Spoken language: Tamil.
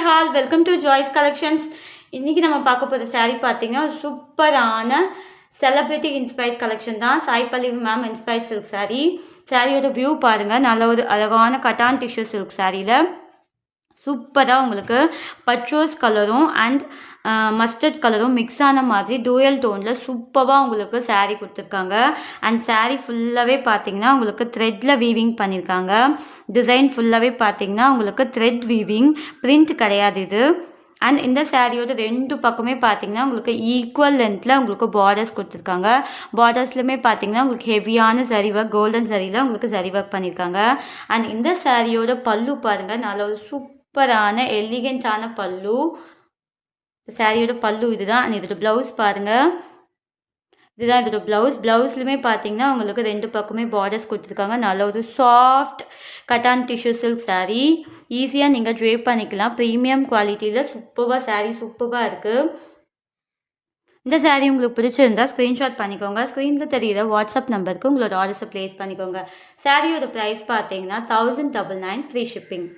Hall welcome to Joys collections. இன்றைக்கி நம்ம பார்க்க போகிற saree பார்த்தீங்கன்னா சூப்பரான செலிப்ரிட்டி இன்ஸ்பைர்ட் கலெக்ஷன் தான். Sai Pallavi ma'am inspired silk saree. சாரியோட வியூ பாருங்கள். நல்ல ஒரு அழகான கட்டான் டிஷ்யூ சில்க் சாரியில் சூப்பராக உங்களுக்கு பட்ரோஸ் கலரும் அண்ட் மஸ்டர்ட் கலரும் மிக்ஸ் ஆன மாதிரி டூயல் டோனில் சூப்பராக உங்களுக்கு saree கொடுத்துருக்காங்க. அண்ட் saree ஃபுல்லாகவே பார்த்தீங்கன்னா உங்களுக்கு த்ரெட்டில் வீவிங் பண்ணியிருக்காங்க. டிசைன் ஃபுல்லாகவே பார்த்தீங்கன்னா உங்களுக்கு த்ரெட் வீவிங், பிரிண்ட் கிடையாது இது. அண்ட் இந்த சாரியோட ரெண்டு பக்கமே பார்த்தீங்கன்னா உங்களுக்கு ஈக்குவல் லென்த்தில் உங்களுக்கு பார்டர்ஸ் கொடுத்துருக்காங்க. பார்டர்ஸ்லையுமே பார்த்தீங்கன்னா உங்களுக்கு ஹெவியான சரி ஒர்க், கோல்டன் சரியில் உங்களுக்கு சரி ஒர்க் பண்ணியிருக்காங்க. அண்ட் இந்த சாரியோட பல்லு பாருங்கள், நல்ல ஒரு சூப்பரான எலிகென்ட்டான பல்லு. சாரியோட பல்லு இதுதான். அண்ட் இதோட ப்ளவுஸ் பாருங்கள், இதுதான் இதோட ப்ளவுஸ்லையுமே பார்த்தீங்கன்னா உங்களுக்கு ரெண்டு பக்கமே பார்டர்ஸ் கொடுத்துருக்காங்க. நல்ல ஒரு சாஃப்ட் கட்டான் டிஷ்யூ சில்க் saree. ஈஸியாக நீங்கள் ட்ரேப் பண்ணிக்கலாம். ப்ரீமியம் குவாலிட்டியில் சூப்பராக saree சூப்பராக இருக்குது. இந்த saree உங்களுக்கு பிடிச்சிருந்தா ஸ்க்ரீன்ஷாட் பண்ணிக்கோங்க. ஸ்க்ரீனில் தெரியுற வாட்ஸ்அப் நம்பருக்கு உங்களோட ஆர்டர்ஸை ப்ளேஸ் பண்ணிக்கோங்க. சாரியோட ப்ரைஸ் பார்த்தீங்கன்னா 1099 ஃப்ரீ ஷிப்பிங்.